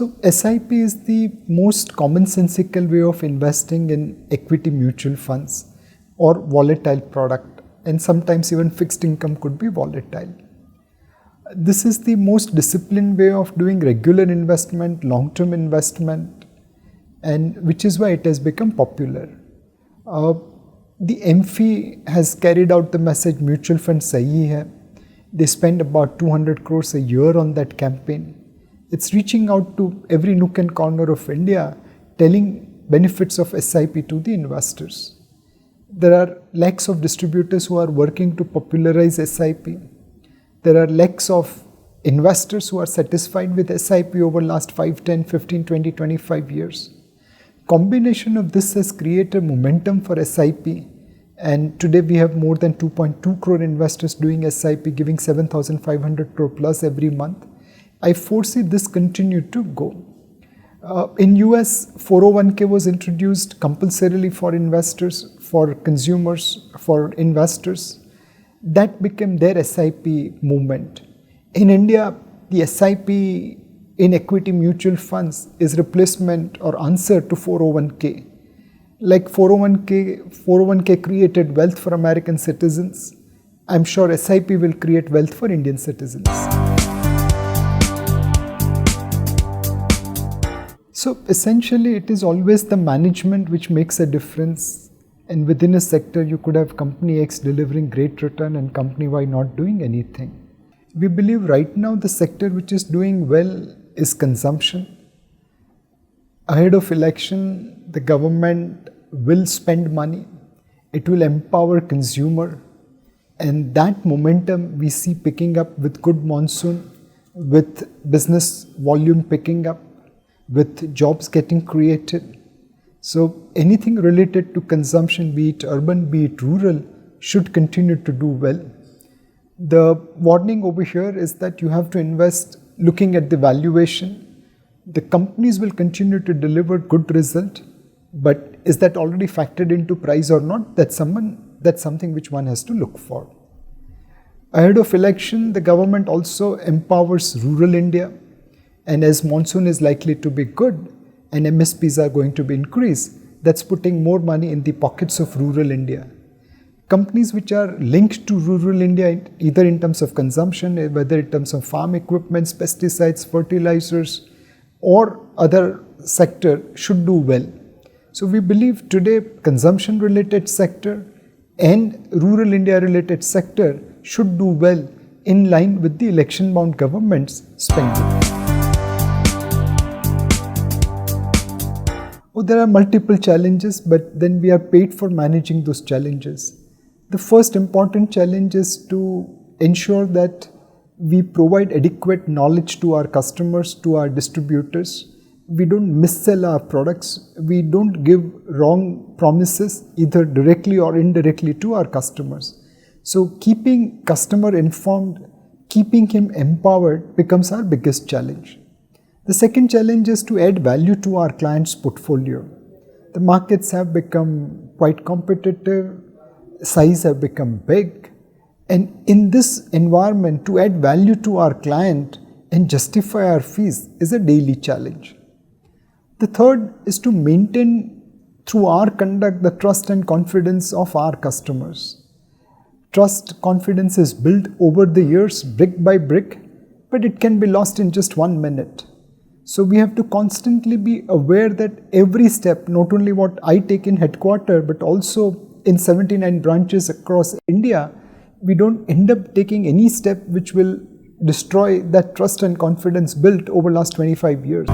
So SIP is the most commonsensical way of investing in equity mutual funds or volatile product, and sometimes even fixed income could be volatile. This is the most disciplined way of doing regular investment, long-term investment, and which is why it has become popular. The MFI has carried out the message mutual fund sahi hai. They spend about 200 crores a year on that campaign. It's reaching out to every nook and corner of India, telling benefits of SIP to the investors. There are lakhs of distributors who are working to popularize SIP. There are lakhs of investors who are satisfied with SIP over last 5, 10, 15, 20, 25 years. Combination of this has created momentum for SIP, and today we have more than 2.2 crore investors doing SIP, giving 7,500 crore plus every month. I foresee this continue to go. In US, 401k was introduced compulsorily for investors, for consumers, for investors. That became their SIP movement. In India, the SIP in equity mutual funds is replacement or answer to 401k. Like 401k created wealth for American citizens, I'm sure SIP will create wealth for Indian citizens. So essentially it is always the management which makes a difference, and within a sector you could have company X delivering great return and company Y not doing anything. We believe right now the sector which is doing well is consumption. Ahead of election, the government will spend money, it will empower consumer, and that momentum we see picking up with good monsoon, with business volume picking up, with jobs getting created. So anything related to consumption, be it urban, be it rural, should continue to do well. The warning over here is that you have to invest looking at the valuation. The companies will continue to deliver good result, but is that already factored into price or not? That's something which one has to look for. Ahead of election, the government also empowers rural India. And as monsoon is likely to be good and MSPs are going to be increased, that's putting more money in the pockets of rural India. Companies which are linked to rural India, either in terms of consumption, whether in terms of farm equipments, pesticides, fertilizers, or other sector, should do well. So we believe today consumption related sector and rural India related sector should do well in line with the election bound government's spending. There are multiple challenges, but then we are paid for managing those challenges. The first important challenge is to ensure that we provide adequate knowledge to our customers, to our distributors. We don't missell our products. We don't give wrong promises either directly or indirectly to our customers. So keeping customer informed, keeping him empowered becomes our biggest challenge. The second challenge is to add value to our clients' portfolio. The markets have become quite competitive, size have become big, and in this environment to add value to our client and justify our fees is a daily challenge. The third is to maintain through our conduct the trust and confidence of our customers. Trust, confidence is built over the years, brick by brick, but it can be lost in just 1 minute. So we have to constantly be aware that every step, not only what I take in headquarters, but also in 79 branches across India, we don't end up taking any step which will destroy that trust and confidence built over last 25 years.